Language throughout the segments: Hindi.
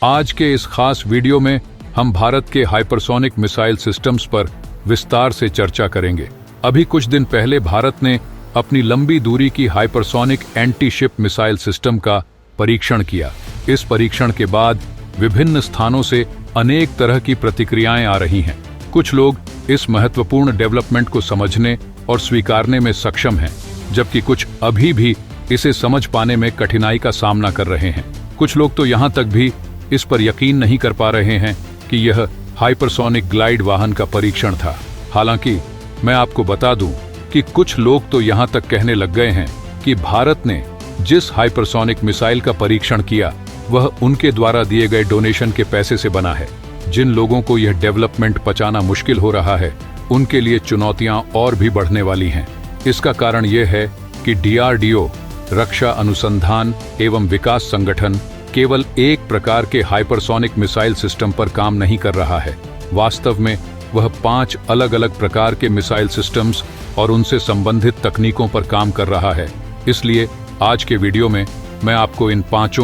आज के इस खास वीडियो में हम भारत के हाइपरसोनिक मिसाइल सिस्टम्स पर विस्तार से चर्चा करेंगे। अभी कुछ दिन पहले भारत ने अपनी लंबी दूरी की hypersonic anti ship missile system का परीक्षण किया। इस परीक्षण के बाद विभिन्न स्थानों से अनेक तरह की प्रतिक्रियाएं आ रही हैं। कुछ लोग इस महत्वपूर्ण डेवलपमेंट को समझने और स्वीकारने में सक्षम हैं, जबकि कुछ अभी भी इसे समझ पाने में कठिनाई का सामना कर रहे हैं। कुछ लोग तो यहाँ तक भी इस पर यकीन नहीं कर पा रहे हैं कि यह हाइपरसोनिक ग्लाइड वाहन का परीक्षण था। हालांकि मैं आपको बता दूं कि कुछ लोग तो यहाँ तक कहने लग गए हैं कि भारत ने जिस हाइपरसोनिक मिसाइल का परीक्षण किया वह उनके द्वारा दिए गए डोनेशन के पैसे से बना है। जिन लोगों को यह डेवलपमेंट पचाना मुश्किल हो रहा है, उनके लिए चुनौतियां और भी बढ़ने वाली हैं। इसका कारण यह है कि DRDO रक्षा अनुसंधान एवं विकास संगठन केवल एक प्रकार के हाइपरसोनिक मिसाइल सिस्टम पर काम नहीं कर रहा है। वास्तव में वह 5 अलग अलग प्रकार के मिसाइल सिस्टम्स और उनसे संबंधित तकनीकों पर काम कर रहा है। इसलिए आज के वीडियो में मैं आपको इन 5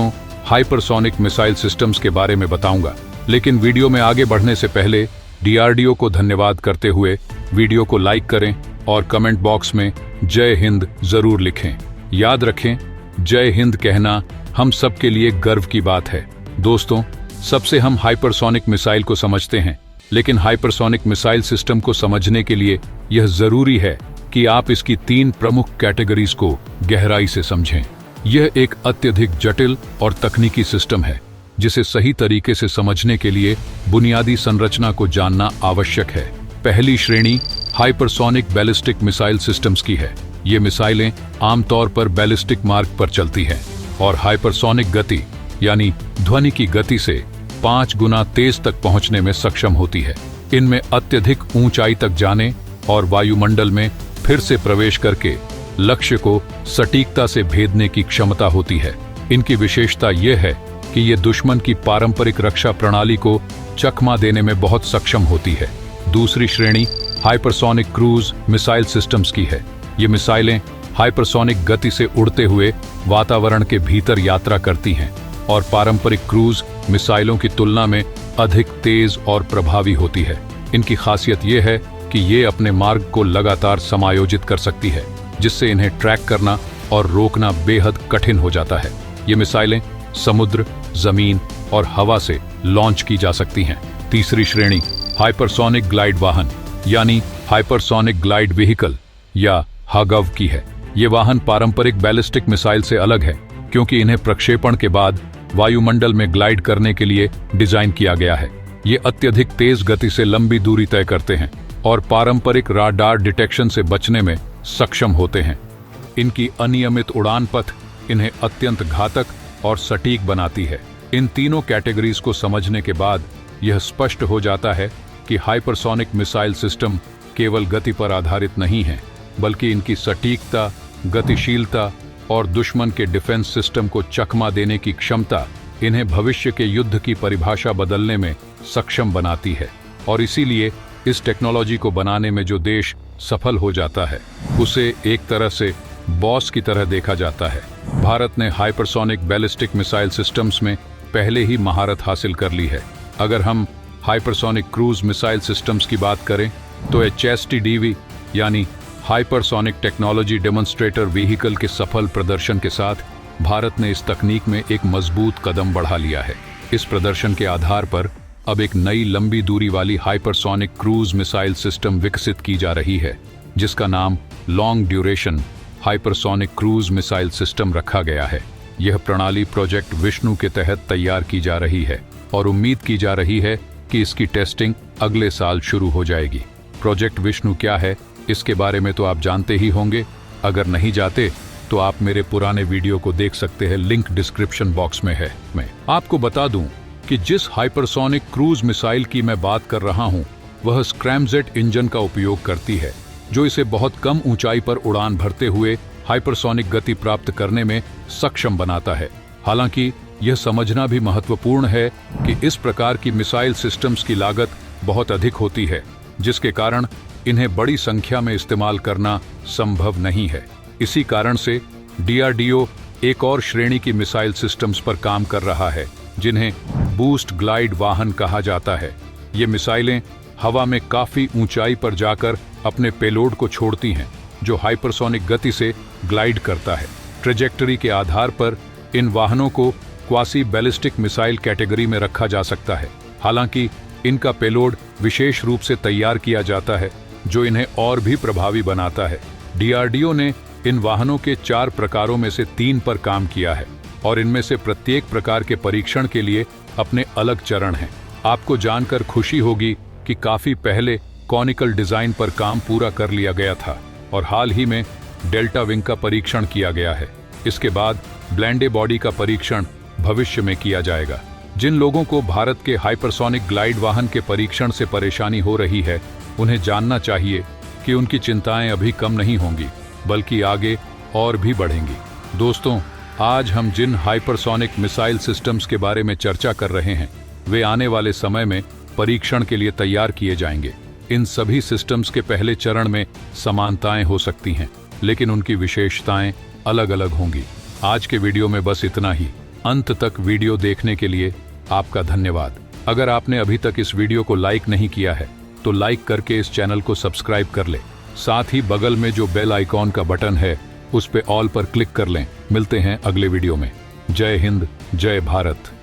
हाइपरसोनिक मिसाइल सिस्टम्स के बारे में बताऊंगा। लेकिन वीडियो में आगे बढ़ने से पहले DRDO को धन्यवाद करते हुए वीडियो को लाइक करें और कमेंट बॉक्स में जय हिंद जरूर लिखें। याद रखें, जय हिंद कहना हम सबके लिए गर्व की बात है। दोस्तों, सबसे हम हाइपरसोनिक मिसाइल को समझते हैं, लेकिन हाइपरसोनिक मिसाइल सिस्टम को समझने के लिए यह जरूरी है कि आप इसकी 3 प्रमुख कैटेगरीज को गहराई से समझें। यह एक अत्यधिक जटिल और तकनीकी सिस्टम है, जिसे सही तरीके से समझने के लिए बुनियादी संरचना को जानना आवश्यक है। पहली श्रेणी हाइपरसोनिक बैलिस्टिक मिसाइल सिस्टम्स की है। ये मिसाइलें आमतौर पर बैलिस्टिक मार्ग पर चलती हैं और हाइपरसोनिक गति यानी ध्वनि की गति से 5 गुना तेज तक पहुंचने में सक्षम होती है। इनमें अत्यधिक ऊंचाई तक जाने और वायुमंडल में फिर से प्रवेश करके लक्ष्य को सटीकता से भेदने की क्षमता होती है। इनकी विशेषता यह है कि ये दुश्मन की पारंपरिक रक्षा प्रणाली को चकमा देने में बहुत सक्षम होती है। दूसरी श्रेणी हाइपरसोनिक क्रूज मिसाइल सिस्टम्स की है। ये मिसाइलें हाइपरसोनिक गति से उड़ते हुए वातावरण के भीतर यात्रा करती हैं और पारंपरिक क्रूज मिसाइलों की तुलना में अधिक तेज और प्रभावी होती है। इनकी खासियत यह है कि ये अपने मार्ग को लगातार समायोजित कर सकती है, जिससे इन्हें ट्रैक करना और रोकना बेहद कठिन हो जाता है। ये मिसाइलें समुद्र, जमीन और हवा से लॉन्च की जा सकती हैं। तीसरी श्रेणी हाइपरसोनिक ग्लाइड वाहन यानी हाइपरसोनिक ग्लाइड व्हीकल या HAGV की है। ये वाहन पारंपरिक बैलिस्टिक मिसाइल से अलग है, क्योंकि इन्हें प्रक्षेपण के बाद वायुमंडल में ग्लाइड करने के लिए डिजाइन किया गया है। ये अत्यधिक तेज गति से लंबी दूरी तय करते हैं और पारंपरिक राडार डिटेक्शन से बचने में सक्षम होते हैं। इनकी अनियमित उड़ान पथ इन्हें अत्यंत घातक और सटीक बनाती है। इन तीनों कैटेगरीज को समझने के बाद यह स्पष्ट हो जाता है कि हाइपरसोनिक मिसाइल सिस्टम केवल गति पर आधारित नहीं है, बल्कि इनकी सटीकता, गतिशीलता और दुश्मन के डिफेंस सिस्टम को चकमा देने की क्षमता इन्हें भविष्य के युद्ध की परिभाषा बदलने में सक्षम बनाती है। और इसीलिए इस टेक्नोलॉजी को बनाने में जो देश सफल हो जाता है, उसे एक तरह से बॉस की तरह देखा जाता है। भारत ने हाइपरसोनिक बैलिस्टिक मिसाइल सिस्टम्स में पहले ही महारत हासिल कर ली है। अगर हम हाइपरसोनिक क्रूज मिसाइल सिस्टम्स की बात करें तो HSTDV यानी हाइपरसोनिक टेक्नोलॉजी डेमोन्स्ट्रेटर व्हीकल के सफल प्रदर्शन के साथ भारत ने इस तकनीक में एक मजबूत कदम बढ़ा लिया है। इस प्रदर्शन के आधार पर अब एक नई लंबी दूरी वाली हाइपरसोनिक क्रूज मिसाइल सिस्टम विकसित की जा रही है, जिसका नाम long duration hypersonic cruise missile system रखा गया है। यह प्रणाली प्रोजेक्ट विष्णु के तहत तैयार की जा रही है और उम्मीद की जा रही है कि इसकी टेस्टिंग अगले साल शुरू हो जाएगी। प्रोजेक्ट विष्णु क्या है, इसके बारे में तो आप जानते ही होंगे। अगर नहीं जाते तो आप मेरे पुराने वीडियो को देख सकते हैं, लिंक डिस्क्रिप्शन बॉक्स में है। मैं आपको बता दूं कि जिस हाइपरसोनिक क्रूज मिसाइल की मैं बात कर रहा हूं, वह स्क्रैमजेट इंजन का उपयोग करती है, जो इसे बहुत कम ऊंचाई पर उड़ान भरते हुए हाइपरसोनिक गति प्राप्त करने में सक्षम बनाता है। हालांकि यह समझना भी महत्वपूर्ण है कि इस प्रकार की मिसाइल सिस्टम्स की लागत बहुत अधिक होती है, जिसके कारण इन्हें बड़ी संख्या में इस्तेमाल करना संभव नहीं है। इसी कारण से DRDO एक और श्रेणी की मिसाइल सिस्टम्स पर काम कर रहा है, जिन्हें बूस्ट ग्लाइड वाहन कहा जाता है। ये मिसाइलें हवा में काफी ऊंचाई पर जाकर अपने पेलोड को छोड़ती हैं, जो हाइपरसोनिक गति से ग्लाइड करता है। ट्रेजेक्टरी के आधार पर इन वाहनों को क्वासी बैलिस्टिक मिसाइल कैटेगरी में रखा जा सकता है। हालांकि इनका पेलोड विशेष रूप से तैयार किया जाता है, जो इन्हें और भी प्रभावी बनाता है। DRDO ने इन वाहनों के 4 प्रकारों में से 3 पर काम किया है और इनमें से प्रत्येक प्रकार के परीक्षण के लिए अपने अलग चरण हैं। आपको जानकर खुशी होगी कि काफी पहले कॉनिकल डिजाइन पर काम पूरा कर लिया गया था और हाल ही में डेल्टा विंग का परीक्षण किया गया है। इसके बाद ब्लैंडे बॉडी का परीक्षण भविष्य में किया जाएगा। जिन लोगों को भारत के हाइपरसोनिक ग्लाइड वाहन के परीक्षण से परेशानी हो रही है, उन्हें जानना चाहिए कि उनकी चिंताएं अभी कम नहीं होंगी, बल्कि आगे और भी बढ़ेंगी। दोस्तों, आज हम जिन हाइपरसोनिक मिसाइल सिस्टम्स के बारे में चर्चा कर रहे हैं, वे आने वाले समय में परीक्षण के लिए तैयार किए जाएंगे। इन सभी सिस्टम्स के पहले चरण में समानताएं हो सकती हैं, लेकिन उनकी विशेषताएं अलग अलग होंगी। आज के वीडियो में बस इतना ही। अंत तक वीडियो देखने के लिए आपका धन्यवाद। अगर आपने अभी तक इस वीडियो को लाइक नहीं किया है, तो लाइक करके इस चैनल को सब्सक्राइब कर लें। साथ ही बगल में जो बेल आइकॉन का बटन है, उस पे ऑल पर क्लिक कर लें। मिलते हैं अगले वीडियो में। जय हिंद, जय भारत।